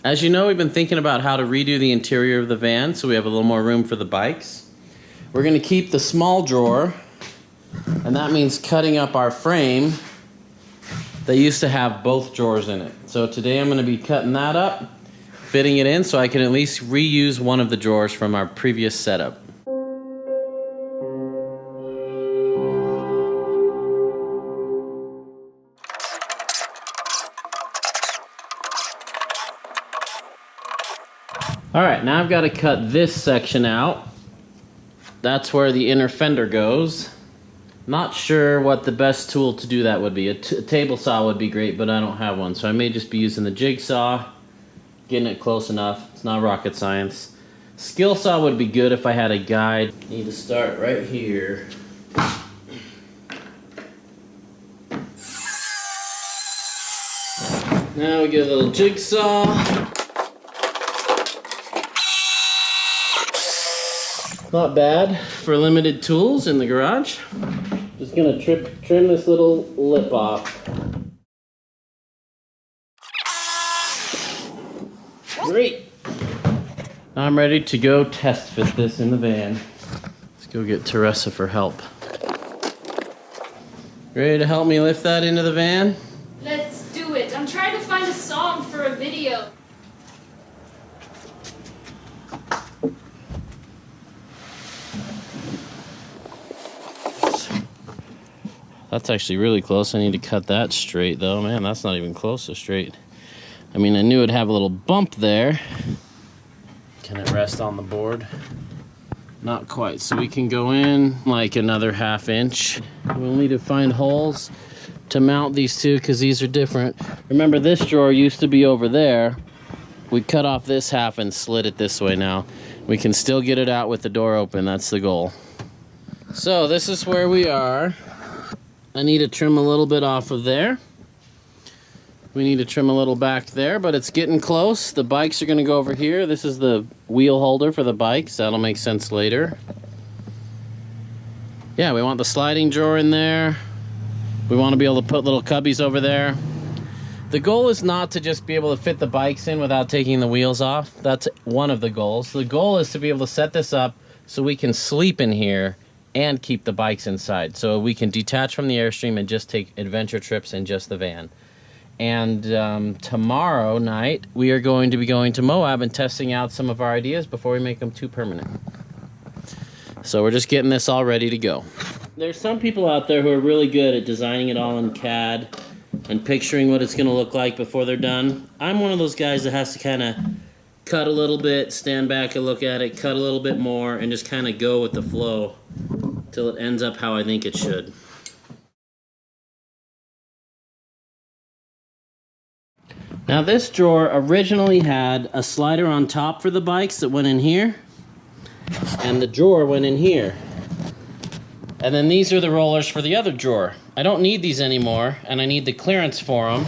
As you know, we've been thinking about how to redo the interior of the van so we have a little more room for the bikes. We're going to keep the small drawer, and that means cutting up our frame that used to have both drawers in it. So today I'm going to be cutting that up, fitting it in so I can at least reuse one of the drawers from our previous setup. Alright, now I've got to cut this section out. That's where the inner fender goes. Not sure what the best tool to do that would be. A table saw would be great, but I don't have one. So I may just be using the jigsaw, getting it close enough. It's not rocket science. Skill saw would be good if I had a guide. Need to start right here. Now we get a little jigsaw. Not bad for limited tools in the garage. Just gonna trim this little lip off. Great. Now I'm ready to go test fit this in the van. Let's go get Teresa for help. Ready to help me lift that into the van? Let's do it. I'm trying to find a song for a video. That's actually really close. I need to cut that straight though. Man, that's not even close to straight. I mean, I knew it'd have a little bump there. Can it rest on the board? Not quite. So we can go in like another ½ inch. We'll need to find holes to mount these two because these are different. Remember, this drawer used to be over there. We cut off this half and slid it this way now. We can still get it out with the door open. That's the goal. So this is where we are. I need to trim a little bit off of there. We need to trim a little back there, but it's getting close. The bikes are going to go over here. This is the wheel holder for the bikes. That'll make sense later. Yeah, we want the sliding drawer in there. We want to be able to put little cubbies over there. The goal is not to just be able to fit the bikes in without taking the wheels off. That's one of the goals. The goal is to be able to set this up so we can sleep in here and keep the bikes inside, so we can detach from the Airstream and just take adventure trips in just the van. And tomorrow night we are going to be going to Moab and testing out some of our ideas before we make them too permanent. So we're just getting this all ready to go. There's some people out there who are really good at designing it all in CAD and picturing what it's going to look like before they're done. I'm one of those guys that has to kind of cut a little bit, stand back and look at it, cut a little bit more, and just kind of go with the flow till it ends up how I think it should. Now this drawer originally had a slider on top for the bikes that went in here, and the drawer went in here. And then these are the rollers for the other drawer. I don't need these anymore, and I need the clearance for them,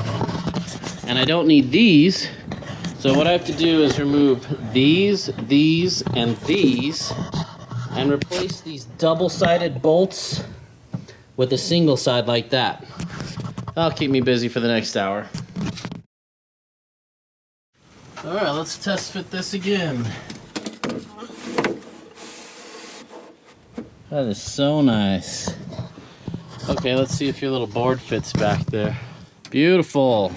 and I don't need these. So what I have to do is remove these, and these, and replace these double-sided bolts with a single side like that. That'll keep me busy for the next hour. Alright, let's test fit this again. That is so nice. Okay, let's see if your little board fits back there. Beautiful.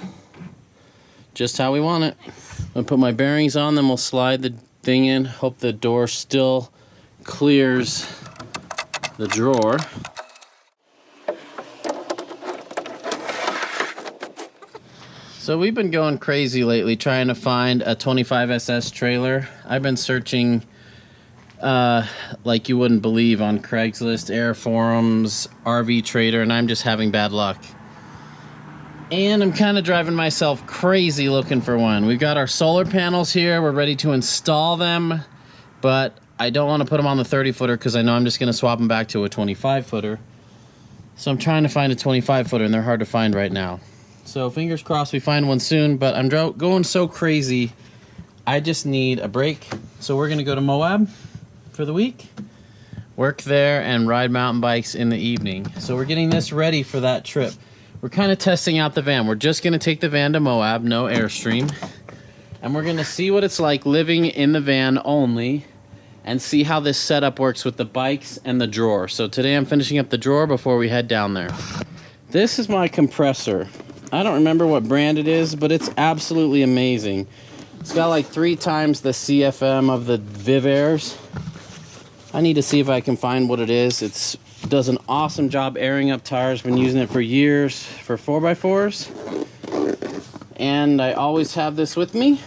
Just how we want it. I'm gonna put my bearings on, then we'll slide the thing in. Hope the door still clears the drawer. So we've been going crazy lately trying to find a 25SS trailer. I've been searching like you wouldn't believe on Craigslist, Air Forums, RV Trader, and I'm just having bad luck. And I'm kind of driving myself crazy looking for one. We've got our solar panels here. We're ready to install them, but I don't want to put them on the 30-footer because I know I'm just going to swap them back to a 25-footer. So I'm trying to find a 25-footer, and they're hard to find right now. So fingers crossed we find one soon, but I'm going so crazy, I just need a break. So we're going to go to Moab for the week, work there, and ride mountain bikes in the evening. So we're getting this ready for that trip. We're kind of testing out the van. We're just going to take the van to Moab, no Airstream. And we're gonna see what it's like living in the van only and see how this setup works with the bikes and the drawer. So today I'm finishing up the drawer before we head down there. This is my compressor. I don't remember what brand it is, but it's absolutely amazing. It's got like 3 times the CFM of the Vivairs. I need to see if I can find what it is. It does an awesome job airing up tires. Been using it for years for 4x4s. And I always have this with me.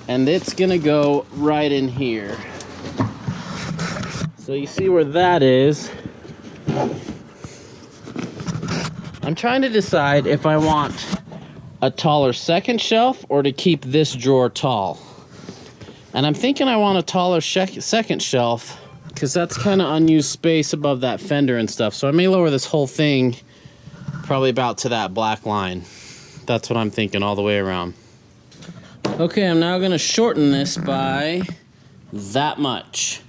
And it's gonna go right in here. So you see where that is. I'm trying to decide if I want a taller second shelf or to keep this drawer tall. And I'm thinking I want a taller second shelf because that's kind of unused space above that fender and stuff. So I may lower this whole thing probably about to that black line. That's what I'm thinking all the way around. Okay, I'm now gonna shorten this by that much.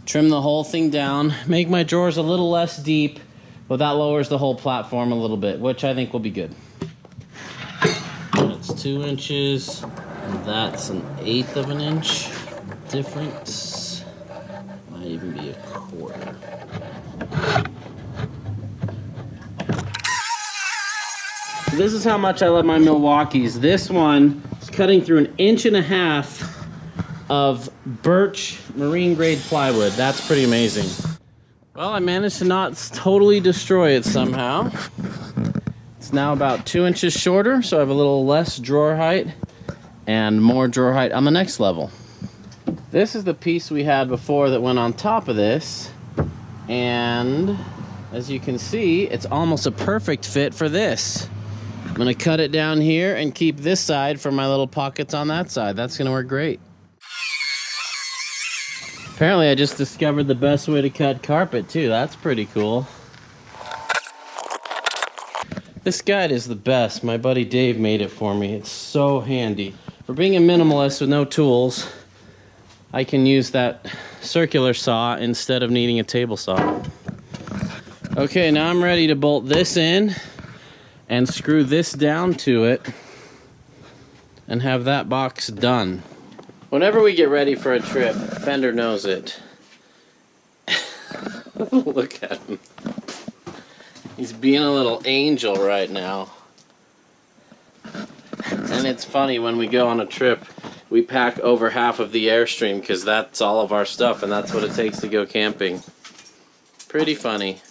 Trim the whole thing down, make my drawers a little less deep, but that lowers the whole platform a little bit, which I think will be good. That's 2 inches, and that's 1/8 of an inch difference. Might even be 1/4. This is how much I love my Milwaukees. This one is cutting through 1.5 inches of birch marine grade plywood. That's pretty amazing. Well, I managed to not totally destroy it somehow. It's now about 2 inches shorter, so I have a little less drawer height and more drawer height on the next level. This is the piece we had before that went on top of this, and as you can see, it's almost a perfect fit for this. I'm gonna cut it down here and keep this side for my little pockets on that side. That's gonna work great. Apparently I just discovered the best way to cut carpet too. That's pretty cool. This guide is the best. My buddy Dave made it for me. It's so handy. For being a minimalist with no tools, I can use that circular saw instead of needing a table saw. Okay, now I'm ready to bolt this in and screw this down to it and have that box done. Whenever we get ready for a trip, Fender knows it. Look at him. He's being a little angel right now. And it's funny, when we go on a trip, we pack over half of the Airstream because that's all of our stuff and that's what it takes to go camping. Pretty funny.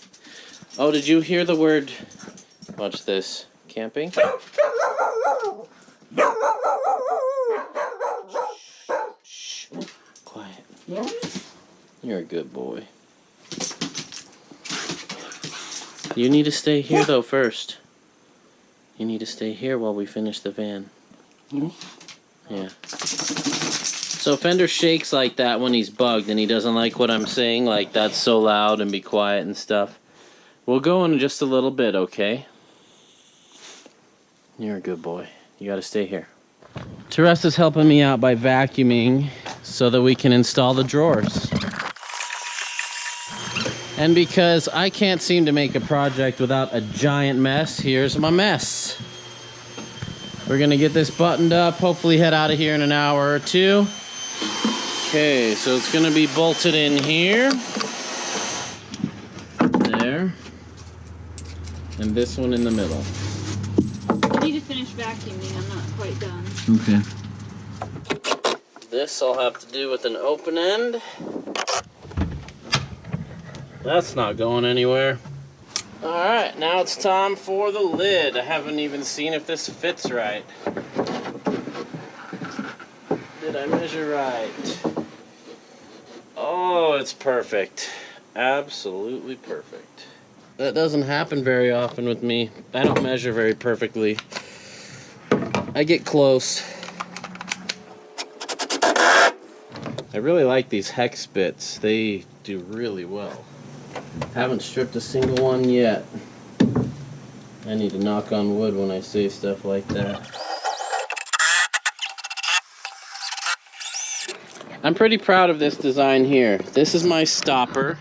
Oh, did you hear the word, watch this, camping? Shh. Quiet. You're a good boy. You need to stay here though first. You need to stay here while we finish the van. Yeah. So Fender shakes like that when he's bugged and he doesn't like what I'm saying, like that's so loud and be quiet and stuff. We'll go in just a little bit, okay? You're a good boy. You gotta stay here. Teresa's helping me out by vacuuming so that we can install the drawers. And because I can't seem to make a project without a giant mess, here's my mess. We're gonna get this buttoned up, hopefully head out of here in an hour or two. Okay, so it's gonna be bolted in here. There. And this one in the middle. I need to finish vacuuming, I'm not quite done. Okay. This I'll have to do with an open end. That's not going anywhere. Alright, now it's time for the lid. I haven't even seen if this fits right. Did I measure right? Oh, it's perfect. Absolutely perfect. That doesn't happen very often with me. I don't measure very perfectly. I get close. I really like these hex bits. They do really well. Haven't stripped a single one yet. I need to knock on wood when I say stuff like that. I'm pretty proud of this design here. This is my stopper.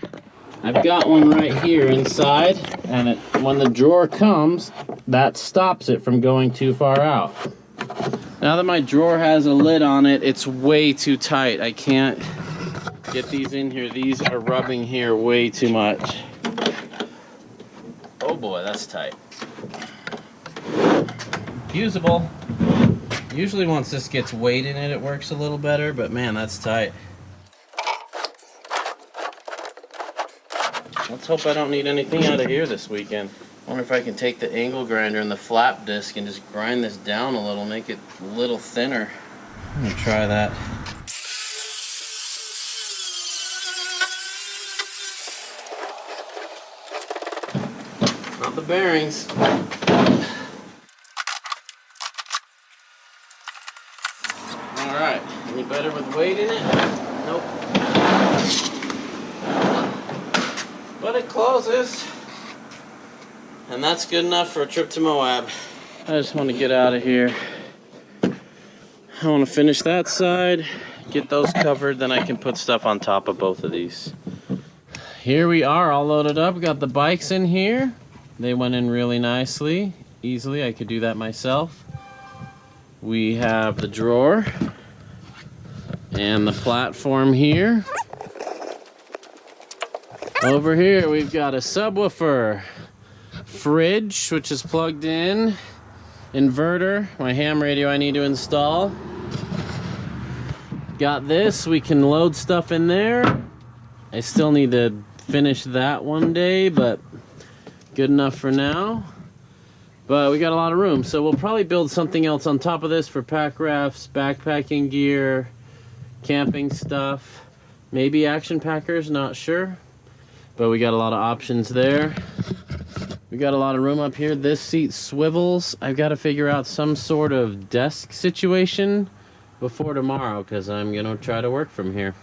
I've got one right here inside, and when the drawer comes, that stops it from going too far out. Now that my drawer has a lid on it, it's way too tight. I can't get these in here. These are rubbing here way too much. Oh boy, that's tight. Usable. Usually once this gets weight in it, it works a little better, but man, that's tight. Let's hope I don't need anything out of here this weekend. I wonder if I can take the angle grinder and the flap disc and just grind this down a little, make it a little thinner. I'm gonna try that. Not the bearings. Alright, any better with weight in it? Nope. But it closes. And that's good enough for a trip to Moab. I just want to get out of here. I want to finish that side, get those covered, then I can put stuff on top of both of these. Here we are, all loaded up. We got the bikes in here. They went in really nicely, easily. I could do that myself. We have the drawer and the platform here. Over here we've got a subwoofer, fridge which is plugged in, inverter, my ham radio I need to install. Got this, we can load stuff in there. I still need to finish that one day, but good enough for now. But we got a lot of room, so we'll probably build something else on top of this for pack rafts, backpacking gear, camping stuff, maybe action packers, not sure. But we got a lot of options there. We got a lot of room up here. This seat swivels. I've got to figure out some sort of desk situation before tomorrow because I'm going to try to work from here.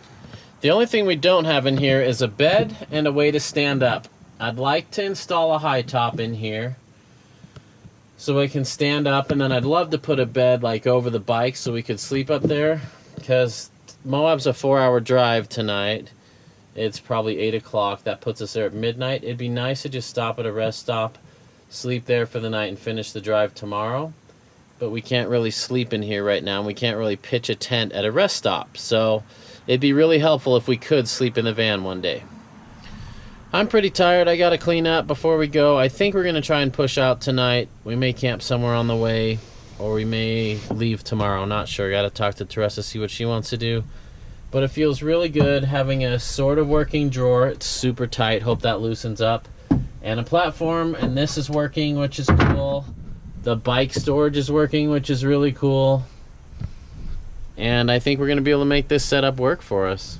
The only thing we don't have in here is a bed and a way to stand up. I'd like to install a high top in here so I can stand up, and then I'd love to put a bed like over the bike so we could sleep up there because Moab's a 4-hour drive tonight. It's probably 8 o'clock. That puts us there at midnight. It'd be nice to just stop at a rest stop, sleep there for the night, and finish the drive tomorrow. But we can't really sleep in here right now, and we can't really pitch a tent at a rest stop. So it'd be really helpful if we could sleep in the van one day. I'm pretty tired. I got to clean up before we go. I think we're going to try and push out tonight. We may camp somewhere on the way, or we may leave tomorrow. Not sure. Got to talk to Teresa, see what she wants to do. But it feels really good having a sort of working drawer. It's super tight. Hope that loosens up. And a platform, and this is working, which is cool. The bike storage is working, which is really cool. And I think we're going to be able to make this setup work for us.